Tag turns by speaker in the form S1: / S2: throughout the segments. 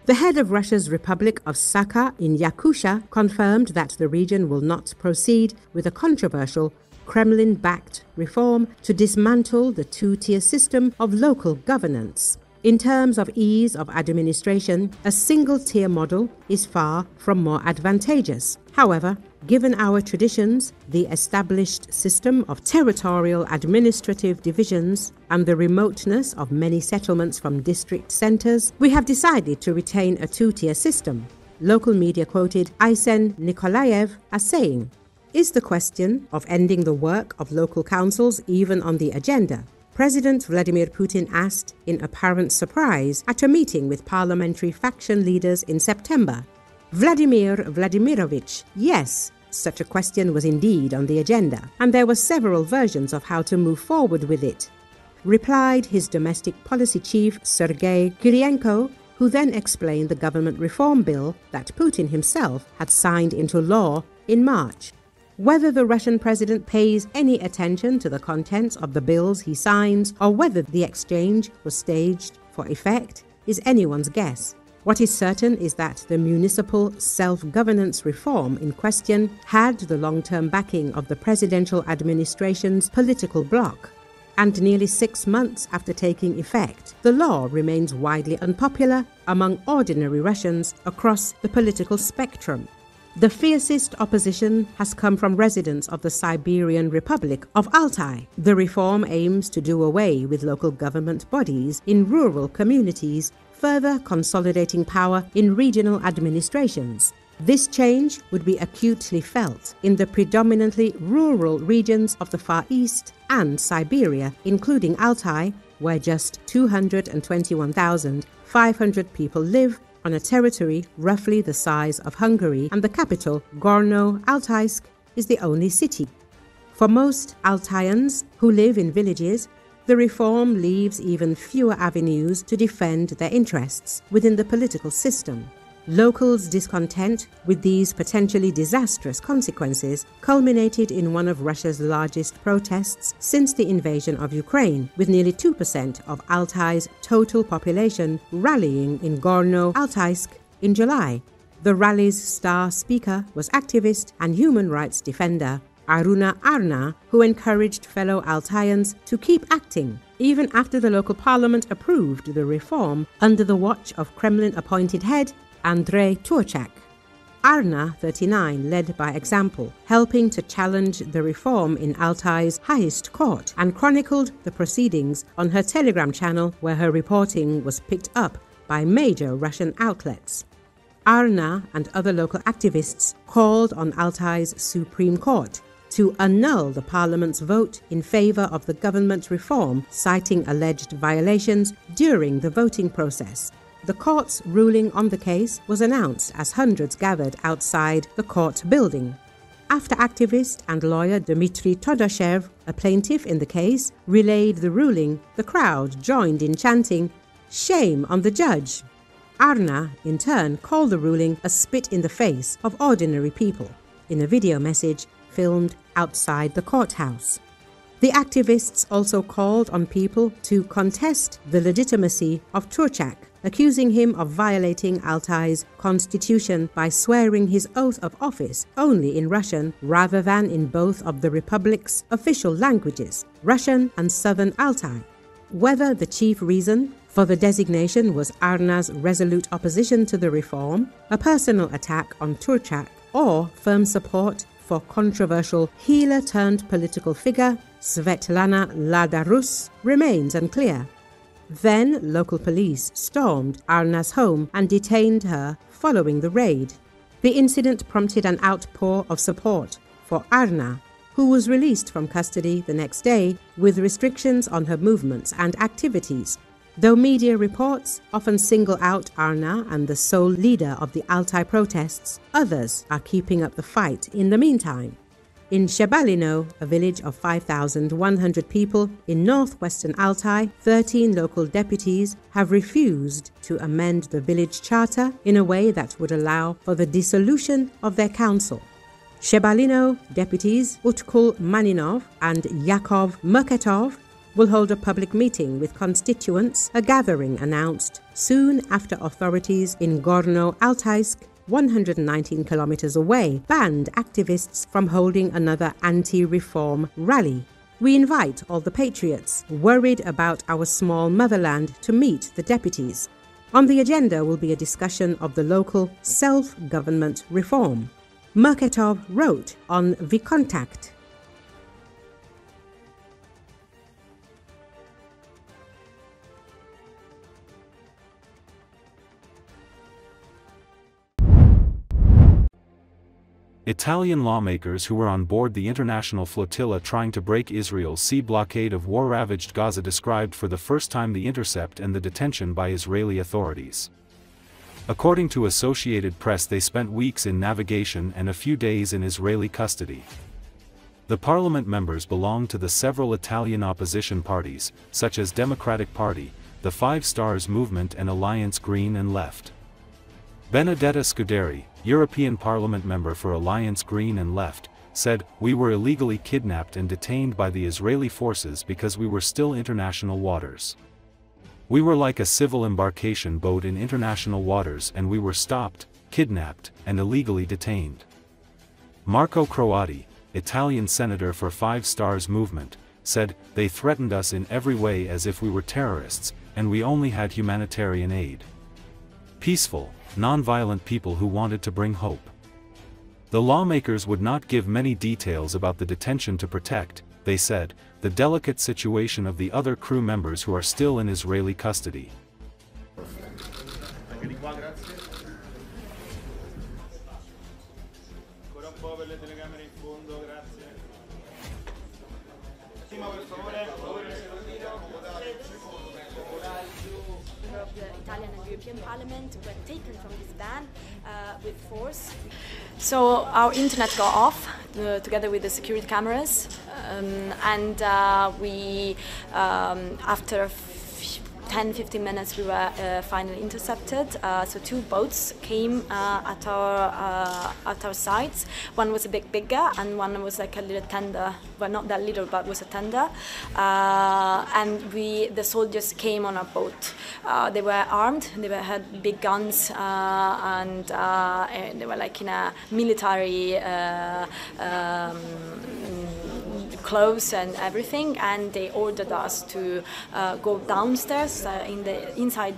S1: The head of Russia's Republic of Sakha in Yakutia confirmed that the region will not proceed with a controversial Kremlin-backed reform to dismantle the two-tier system of local governance. In terms of ease of administration, a single-tier model is far from more advantageous. However, given our traditions, the established system of territorial administrative divisions, and the remoteness of many settlements from district centers, we have decided to retain a two-tier system. Local media quoted Ilham Aliyev as saying, "Is the question of ending the work of local councils even on the agenda?" President Vladimir Putin asked in apparent surprise at a meeting with parliamentary faction leaders in September. Vladimir Vladimirovich, yes, such a question was indeed on the agenda, and there were several versions of how to move forward with it, replied his domestic policy chief Sergei Kirienko, who then explained the government reform bill that Putin himself had signed into law in March. Whether the Russian president pays any attention to the contents of the bills he signs or whether the exchange was staged for effect is anyone's guess. What is certain is that the municipal self-governance reform in question had the long-term backing of the presidential administration's political bloc. And nearly 6 months after taking effect, the law remains widely unpopular among ordinary Russians across the political spectrum. The fiercest opposition has come from residents of the Siberian Republic of Altai. The reform aims to do away with local government bodies in rural communities, further consolidating power in regional administrations. This change would be acutely felt in the predominantly rural regions of the Far East and Siberia, including Altai, where just 221,500 people live on a territory roughly the size of Hungary, and the capital, Gorno-Altaysk, is the only city. For most Altaians who live in villages, the reform leaves even fewer avenues to defend their interests within the political system. Locals' discontent with these potentially disastrous consequences culminated in one of Russia's largest protests since the invasion of Ukraine, with nearly 2% of Altai's total population rallying in Gorno-Altaysk in July. The rally's star speaker was activist and human rights defender Aruna, who encouraged fellow Altaians to keep acting, even after the local parliament approved the reform under the watch of Kremlin-appointed head Andrei Turchak. Arna, 39, led by example, helping to challenge the reform in Altai's highest court, and chronicled the proceedings on her Telegram channel, where her reporting was picked up by major Russian outlets. Arna and other local activists called on Altai's Supreme Court to annul the parliament's vote in favor of the government reform, citing alleged violations during the voting process. The court's ruling on the case was announced as hundreds gathered outside the court building. After activist and lawyer Dmitry Todoshev, a plaintiff in the case, relayed the ruling, the crowd joined in chanting, "Shame on the judge." Arna, in turn, called the ruling a spit in the face of ordinary people in a video message filmed outside the courthouse. The activists also called on people to contest the legitimacy of Turchak, accusing him of violating Altai's constitution by swearing his oath of office only in Russian rather than in both of the republic's official languages, Russian and Southern Altai. Whether the chief reason for the designation was Arna's resolute opposition to the reform, a personal attack on Turchak, or firm support for controversial healer-turned-political figure Svetlana Ladarus remains unclear. Then local police stormed Arna's home and detained her following the raid. The incident prompted an outpour of support for Arna, who was released from custody the next day with restrictions on her movements and activities. Though media reports often single out Arna and the sole leader of the Altai protests, others are keeping up the fight in the meantime. In Shebalino, a village of 5,100 people in northwestern Altai, 13 local deputies have refused to amend the village charter in a way that would allow for the dissolution of their council. Shebalino deputies Utkul Maninov and Yakov Murketov will hold a public meeting with constituents, a gathering announced soon after authorities in Gorno-Altaysk, 119 kilometers away, banned activists from holding another anti-reform rally. We invite all the patriots worried about our small motherland to meet the deputies. On the agenda will be a discussion of the local self-government reform. Merkatov wrote on VKontakte.
S2: Italian lawmakers who were on board the international flotilla trying to break Israel's sea blockade of war-ravaged Gaza described for the first time the intercept and the detention by Israeli authorities. According to Associated Press, they spent weeks in navigation and a few days in Israeli custody. The parliament members belonged to the several Italian opposition parties, such as Democratic Party, the Five Stars Movement and Alliance Green and Left. Benedetta Scuderi, European Parliament member for Alliance Green and Left, said, "We were illegally kidnapped and detained by the Israeli forces because we were still international waters. We were like a civil embarkation boat in international waters and we were stopped, kidnapped, and illegally detained." Marco Croatti, Italian senator for Five Stars Movement, said, "They threatened us in every way as if we were terrorists, and we only had humanitarian aid. Peaceful, non-violent people who wanted to bring hope." The lawmakers would not give many details about the detention to protect, they said, the delicate situation of the other crew members who are still in Israeli custody.
S3: The Italian and European Parliament were taken from this ban with force. So our internet got off together with the security cameras, and we, after 10-15 minutes, we were finally intercepted. So two boats came at our sides. One was a bit bigger, and one was like a little tender. Well, not that little, but was a tender. And the soldiers came on our boat. They were armed. They had big guns, and they were like in a military clothes and everything, and they ordered us to go downstairs in the inside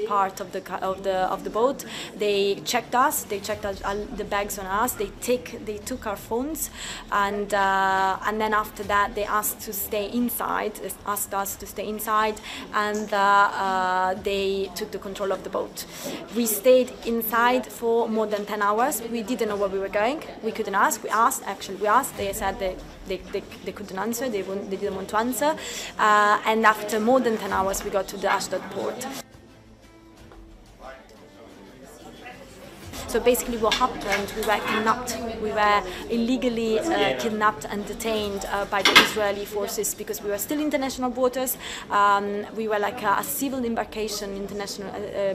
S3: part of the boat. They checked us. They checked the bags on us. They took our phones, and then after that they asked to stay inside. They asked us to stay inside, and they took the control of the boat. We stayed inside for more than 10 hours. We didn't know where we were going. We couldn't ask. We asked. They said they couldn't answer. They didn't want to answer. And after more than 10 hours, we got to the Ashdod port. So basically what happened, we were kidnapped. We were illegally kidnapped and detained by the Israeli forces because we were still international waters. We were like a civil embarkation, international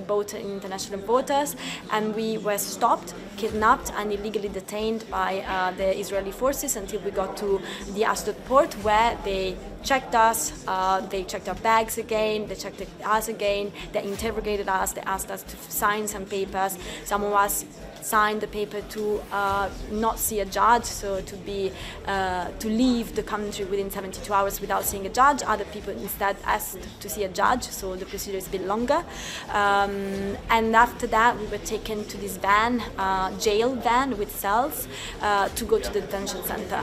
S3: boat in international waters, and we were stopped, kidnapped and illegally detained by the Israeli forces until we got to the Ashdod port, where they checked us, they checked our bags again, they checked us again, they interrogated us, they asked us to sign some papers. Some of us signed the paper to not see a judge, so to leave the country within 72 hours without seeing a judge. Other people instead asked to see a judge, so the procedure is a bit longer. And after that we were taken to this van, jail van with cells, to go to the detention center.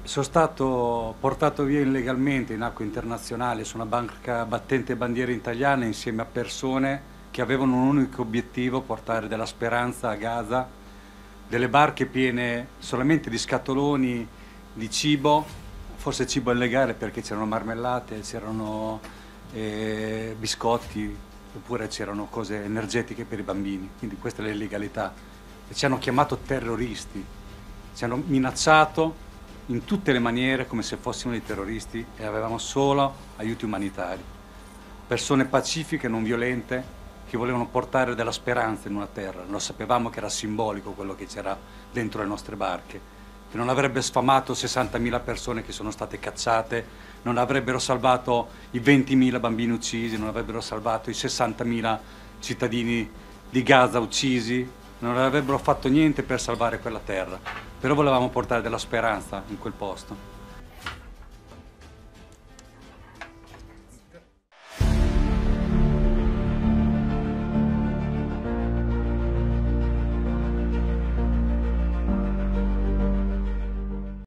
S4: Sono stato portato via illegalmente in acque internazionali su una barca battente bandiera italiana insieme a persone che avevano un unico obiettivo: portare della speranza a Gaza, delle barche piene solamente di scatoloni di cibo, forse cibo illegale perché c'erano marmellate, c'erano biscotti, oppure c'erano cose energetiche per i bambini, quindi questa è l'illegalità. E ci hanno chiamato terroristi, ci hanno minacciato in tutte le maniere come se fossimo dei terroristi e avevamo solo aiuti umanitari. Persone pacifiche, non violente, che volevano portare della speranza in una terra. Lo sapevamo che era simbolico quello che c'era dentro le nostre barche. che non avrebbe sfamato 60.000 persone che sono state cacciate, non avrebbero salvato i 20.000 bambini uccisi, non avrebbero salvato i 60.000 cittadini di Gaza uccisi, non avrebbero fatto niente per salvare quella terra. Però volevamo portare della speranza in quel posto.